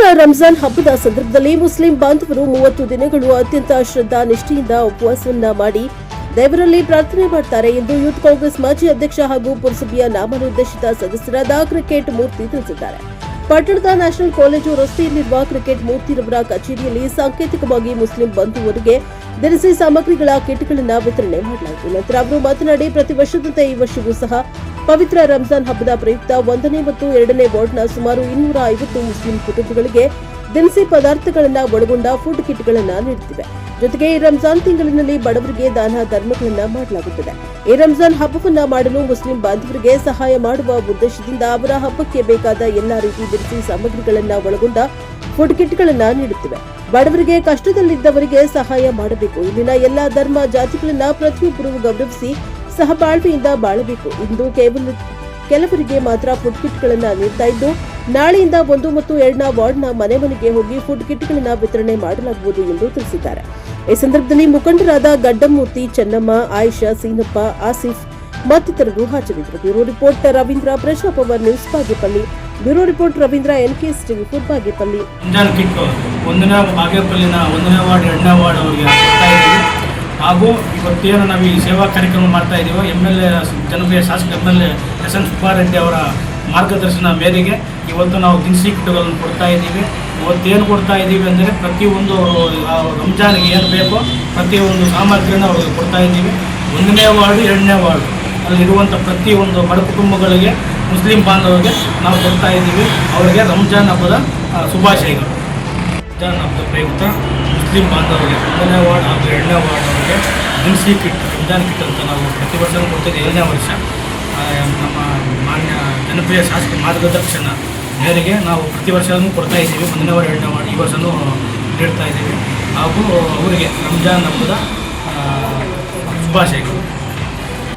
ಪವಿತ್ರ ರಂಜಾನ್ ಹಬ್ಬದ ಸಂದರ್ಭದಲ್ಲಿ ಮುಸ್ಲಿಂ ಬಾಂಧವರು 30 ದಿನಗಳು ಅತ್ಯಂತ ಶ್ರದ್ಧಾ ನಿಷ್ಠೆಯಿಂದ ಉಪವಾಸವನ್ನ ಮಾಡಿ ದೇವರಲ್ಲಿ ಪ್ರಾರ್ಥನೆ ಮಾಡ್ತಾರೆ ಎಂದು ಯೂತ್ ಕಾಂಗ್ರೆಸ್ ಮಾಜಿ ಅಧ್ಯಕ್ಷ ಹಾಗೂ ಪುರಸಭೆಯ ನಾಮನಿರ್ದೇಶಿತ ಸದಸ್ಯರಾದ ಕ್ರಿಕೆಟ್ ಮೂರ್ತಿ ತಿಳಿಸಿದ್ದಾರೆ. ಪಟ್ಟಣದ ನ್ಯಾಷನಲ್ ಕಾಲೇಜು ರಸ್ತೆಯಲ್ಲಿರುವ ಕ್ರಿಕೆಟ್ ಮೂರ್ತಿರವರ ಕಚೇರಿಯಲ್ಲಿ ಸಾಂಕೇತಿಕವಾಗಿ ಮುಸ್ಲಿಂ ಬಂಧುವರಿಗೆ ದಿನಸಿ ಸಾಮಗ್ರಿಗಳ ಕಿಟ್ಗಳನ್ನು ವಿತರಣೆ ಮಾಡಲಾಯಿತು. ನಂತರ ಅವರು ಮಾತನಾಡಿ, ಪ್ರತಿ ವರ್ಷದಂತೆ ಈ ವರ್ಷವೂ ಸಹ ಪವಿತ್ರ ರಂಜಾನ್ ಹಬ್ಬದ ಪ್ರಯುಕ್ತ 1ನೇ ಮತ್ತು 2ನೇ ವಾರ್ಡ್ನ ಸುಮಾರು 250 ಮುಸ್ಲಿಂ ಕುಟುಂಬಗಳಿಗೆ ದಿನಸಿ ಪದಾರ್ಥಗಳನ್ನು ಒಳಗೊಂಡ ಫುಡ್ ಕಿಟ್ಗಳನ್ನು ನೀಡುತ್ತಿವೆ. ಜೊತೆಗೆ ಈ ರಂಜಾನ್ ತಿಂಗಳಿನಲ್ಲಿ ಬಡವರಿಗೆ ದಾನ ಧರ್ಮಗಳನ್ನು ಮಾಡಲಾಗುತ್ತದೆ. ಈ ರಂಜಾನ್ ಹಬ್ಬವನ್ನ ಮಾಡಲು ಮುಸ್ಲಿಂ ಬಾಂಧವರಿಗೆ ಸಹಾಯ ಮಾಡುವ ಉದ್ದೇಶದಿಂದ ಅವರ ಹಬ್ಬಕ್ಕೆ ಬೇಕಾದ ಎಲ್ಲಾ ರೀತಿ ದಿನಸಿ ಸಾಮಗ್ರಿಗಳನ್ನು ಒಳಗೊಂಡ ಫುಡ್ ಕಿಟ್ಗಳನ್ನು ನೀಡುತ್ತಿವೆ. ಬಡವರಿಗೆ, ಕಷ್ಟದಲ್ಲಿದ್ದವರಿಗೆ ಸಹಾಯ ಮಾಡಬೇಕು. ಇಲ್ಲಿನ ಎಲ್ಲಾ ಧರ್ಮ ಜಾತಿಗಳನ್ನ ಪ್ರತಿಯೊಬ್ಬರು ಗೌರವಿಸಿ ಸಹಬಾಳ್ವೆಯಿಂದ ಬಾಳಬೇಕು. ಇಂದು ಕೇವಲ ಕೆಲವರಿಗೆ ಮಾತ್ರ ಫುಡ್ ಕಿಟ್ಗಳನ್ನು ನೀಡ್ತಾ ಇದ್ದು, ನಾಳೆಯಿಂದ 1 ಮತ್ತು 2ನ ವಾರ್ಡ್ನ ಮನೆ ಮನೆಗೆ ಹೋಗಿ ಫುಡ್ ಕಿಟ್ಗಳನ್ನು ವಿತರಣೆ ಮಾಡಲಾಗುವುದು ಎಂದು ತಿಳಿಸಿದ್ದಾರೆ. ಈ ಸಂದರ್ಭದಲ್ಲಿ ಮುಖಂಡರಾದ ಗಡ್ಡಮೂರ್ತಿ, ಚೆನ್ನಮ್ಮ, ಆಯಿಷಾ, ಸೀನಪ್ಪ, ಆಸಿಫ್ ಮತ್ತಿತರರು ಹಾಜರಿದ್ದರು. Bureau report Ravindra, Prajapower news, Bagepalli. Bureau report Ravindra, NKS TV 4, Bagepalli. ಒಂದನೇ ಬಾಗೇಪಲ್ಲಿನ 1ನೇ ವಾರ್ಡ್ 2ನೇ ವಾರ್ಡ್ ಅವರಿಗೆ ಹಾಗೂ ಇವತ್ತೇನು ನಾವು ಈ ಸೇವಾ ಕಾರ್ಯಕ್ರಮ ಮಾಡ್ತಾ ಇದ್ದೀವೋ MLA ಜನಪ್ರಿಯ ಶಾಸಕ MLA SN ಸುಬ್ಬಾರೆಡ್ಡಿ ಅವರ ಮಾರ್ಗದರ್ಶನ ಮೇರೆಗೆ ಇವತ್ತು ನಾವು ದಿನಸಿ ಕಿಟ್ಗಳನ್ನು ಕೊಡ್ತಾ ಇದ್ದೀವಿ. ಇವತ್ತೇನು ಕೊಡ್ತಾ ಇದ್ದೀವಿ ಅಂದರೆ ಪ್ರತಿಯೊಂದು ರಂಜಾನ್ಗೆ ಏನು ಬೇಕೋ ಪ್ರತಿಯೊಂದು ಸಾಮಗ್ರಿಯನ್ನು ಅವ್ರಿಗೆ ಕೊಡ್ತಾ ಇದ್ದೀವಿ. 1ನೇ ವಾರ್ಡು 2ನೇ ವಾರ್ಡು ಅಲ್ಲಿರುವಂಥ ಪ್ರತಿಯೊಂದು ಬಡ ಕುಟುಂಬಗಳಿಗೆ, ಮುಸ್ಲಿಂ ಬಾಂಧವರಿಗೆ ನಾವು ಕೊಡ್ತಾ ಇದ್ದೀವಿ. ಅವರಿಗೆ ರಂಜಾನ್ ಹಬ್ಬದ ಶುಭಾಶಯಗಳು. ರಂಜಾನ್ ಹಬ್ಬದ ಪ್ರಯುಕ್ತ ಮುಸ್ಲಿಂ ಬಾಂಧವರಿಗೆ 1ನೇ ವಾರ್ಡ್ ಹಾಗೂ 2ನೇ ವಾರ್ಡ್ ಅವರಿಗೆ ದಿನಸಿ ಕಿಟ್, ರಂಜಾನ್ ಕಿಟ್ ಅಂತ ನಾವು ಪ್ರತಿ ವರ್ಷ ಕೊಡ್ತಿದ್ದೀವಿ. 7ನೇ ವರ್ಷ ನಮ್ಮ ಮಾನ್ಯ ಜನಪ್ರಿಯ ಶಾಸಕ ಮಾರ್ಗದರ್ಶನ ಮೇರೆಗೆ ನಾವು ಪ್ರತಿ ವರ್ಷವೂ ಕೊಡ್ತಾ ಇದ್ದೀವಿ. 1ನೇ ವಾರ್ಡ್ 2ನೇ ವಾರ್ಡ್ ಈ ವರ್ಷವೂ ನೀಡ್ತಾ ಇದ್ದೀವಿ. ಹಾಗೂ ಅವರಿಗೆ ರಂಜಾನ್ ಹಬ್ಬದ ಶುಭಾಶಯಗಳು.